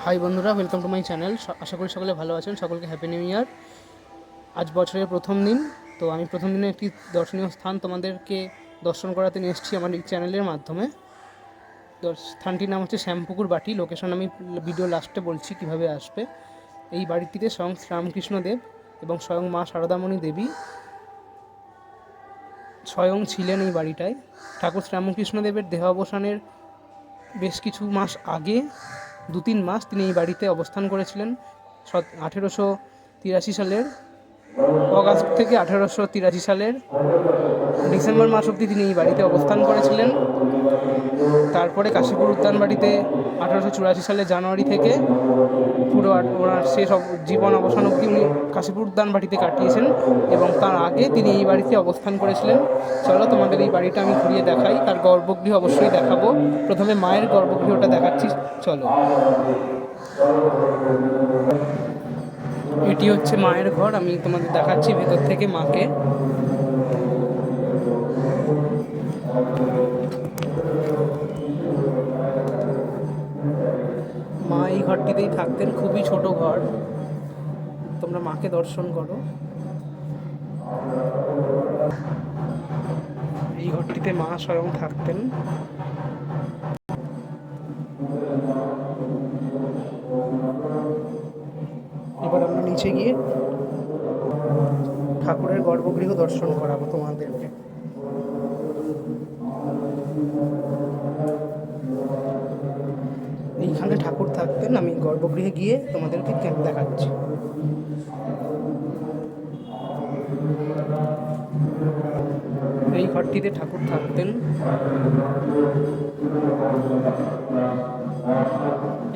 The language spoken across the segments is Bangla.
হাই বন্ধুরা, ওয়েলকাম টু মাই চ্যানেল। আশা করি সকলে ভালো আছেন। সকলকে হ্যাপি নিউ ইয়ার। আজ বছরের প্রথম দিন, তো আমি প্রথম দিনে একটি দর্শনীয় স্থান তোমাদেরকে দর্শন করাতে নিয়ে এসেছি আমার এই চ্যানেলের মাধ্যমে। স্থানটির নাম হচ্ছে শ্যামপুকুর বাটি। লোকেশন আমি ভিডিও লাস্টে বলছি কীভাবে আসবে। এই বাড়িটিতে স্বয়ং শ্রীরামকৃষ্ণ দেব এবং স্বয়ং মা শারদামণি দেবী স্বয়ং ছিলেন এই বাড়িটায়। ঠাকুর শ্রীরামকৃষ্ণ দেবের দেহাবসানের বেশ কিছু মাস আগে 2-3 মাস তিনি এই বাড়িতে অবস্থান করেছিলেন। 1883 সালের অগাস্ট থেকে 1883 সালের ডিসেম্বর মাস অবধি তিনি এই বাড়িতে অবস্থান করেছিলেন। তারপরে কাশীপুর উদ্যান বাড়িতে 1884 সালের জানুয়ারি থেকে পুরো ওনার শেষ জীবন অবসান অবধি উনি কাশীপুর উদ্যান বাড়িতে কাটিয়েছেন এবং তার আগে তিনি এই বাড়িতে অবস্থান করেছিলেন। চলো তোমাদের এই বাড়িটা আমি ঘুরিয়ে দেখাই। তার গর্ভগৃহ অবশ্যই দেখাবো। প্রথমে মায়ের গর্ভগৃহটা দেখাচ্ছি, চলো। এটি হচ্ছে মায়ের ঘর, আমি তোমাদের দেখাচ্ছি ভেতর থেকে মাকে। মা এই ঘরটিতেই থাকতেন, খুবই ছোট ঘর। তোমরা মাকে দর্শন করো। এই ঘরটিতে মা স্বয়ং থাকতেন। এবার আমরা নিচে গিয়ে ঠাকুরের গর্ভগৃহ দর্শন করাবো তোমাদেরকে। এইখানে ঠাকুর থাকতেন, আমি গর্ভগৃহে গিয়ে তোমাদেরকে দেখাচ্ছি। এই ঘরটিতে ঠাকুর থাকতেন।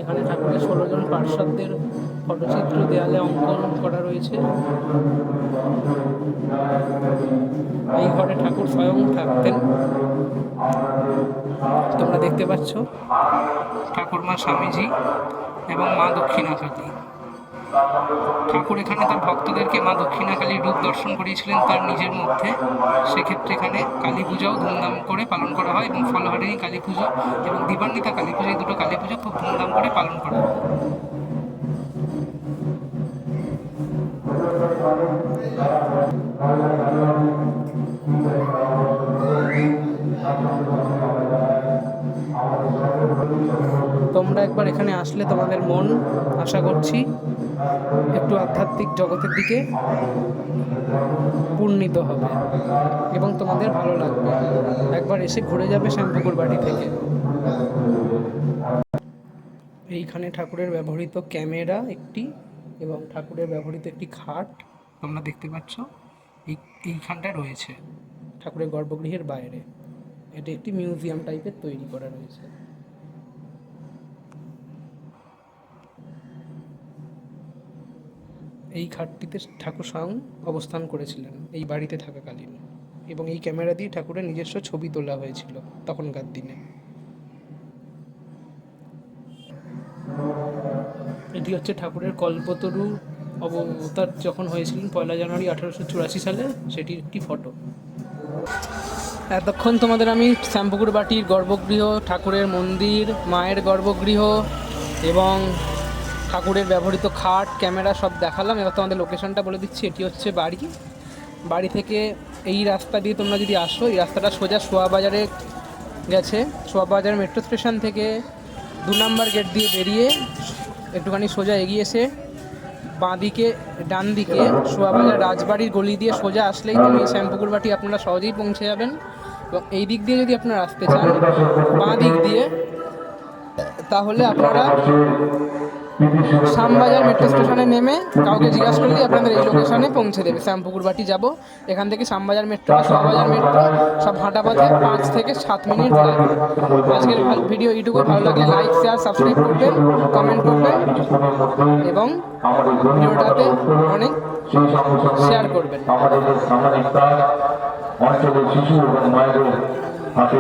এখানে ঠাকুরের 16 জন পার্ষদদের ফটোচিত্র দেয়ালে অঙ্কন করা রয়েছে। এই ঘরে ঠাকুর স্বয়ং থাকতেন, তোমরা দেখতে পাচ্ছ। ঠাকুর মা স্বামীজি এবং মা দক্ষিণাকালী। ঠাকুর এখানে তার ভক্তদেরকে মা দক্ষিণাকালীর রূপ দর্শন করিয়েছিলেন তার নিজের মধ্যে। সেক্ষেত্রে এখানে কালী পূজাও ধুমধাম করে পালন করা হয় এবং ফলহারিণী কালী পুজো এবং দিবান্বিতা কালী পুজো, এই দুটো কালী পুজো খুব ধুমধাম করে পালন করা হয়। তোমরা একবার এখানে আসলে তোমাদের মন, আশা করছি, একটু আধ্যাত্মিক জগতের দিকে পূর্ণিত হবে এবং তোমাদের ভালো লাগবে। একবার এসে ঘুরে যাবে শ্যামপুকুর বাটি থেকে। এইখানে ঠাকুরের ব্যবহৃত ক্যামেরা একটি এবং ঠাকুরের ব্যবহৃত একটি খাট তোমরা দেখতে পাচ্ছ এইখানটা রয়েছে ঠাকুরের গর্ভগৃহের বাইরে। এটি একটি মিউজিয়াম টাইপের তৈরি করা রয়েছে। এই খাটটিতে ঠাকুর স্বয়ং অবস্থান করেছিলেন এই বাড়িতে থাকাকালীন এবং এই ক্যামেরা দিয়ে ঠাকুরের নিজস্ব ছবি তোলা হয়েছিল তখনকার দিনে। এটি হচ্ছে ঠাকুরের কল্পতরু অবতার যখন হয়েছিলেন 1 জানুয়ারি 1884 সালে, সেটির একটি ফটো। এতক্ষণ তোমাদের আমি শ্যামপুকুর বাটির গর্ভগৃহ, ঠাকুরের মন্দির, মায়ের গর্ভগৃহ এবং ঠাকুরের ব্যবহৃত খাট, ক্যামেরা সব দেখালাম। এবার তোমাদের লোকেশনটা বলে দিচ্ছি। এটি হচ্ছে বাড়ি থেকে এই রাস্তা দিয়ে তোমরা যদি আসো, এই রাস্তাটা সোজা শোয়াবাজারে গেছে। শোয়াবাজার মেট্রো স্টেশন থেকে 2 নম্বর গেট দিয়ে বেরিয়ে একটুখানি সোজা এগিয়ে এসে বাঁদিকে ডান দিকে শোয়াবাজার রাজবাড়ির গলি দিয়ে সোজা আসলেই তুমি শ্যামপুকুর বাটি আপনারা সহজেই পৌঁছে যাবেন। এবং এই দিক দিয়ে যদি আপনারা আসতে চান বাঁ দিক দিয়ে, তাহলে আপনারা শ্যামবাজার মেট্রো স্টেশনে নেমে কাউকে জিজ্ঞাসা করলেই আপনাদের এই লোকেশনে পৌঁছে দেবে। শ্যামপুকুর বাটি যাব, এখান থেকে শ্যামবাজার মেট্রো বা শোয়াবাজার মেট্রো সব হাঁটা পথে 5 থেকে 7 মিনিট লাগবে। আজকের ভিডিও এইটুকু। ভালো লাগলে লাইক, শেয়ার, সাবস্ক্রাইব করবেন, কমেন্ট করবেন এবং ভিডিওটাতে অনেক শেয়ার করবেন। অঞ্চলের শিশু এবং মায়েদের হাতে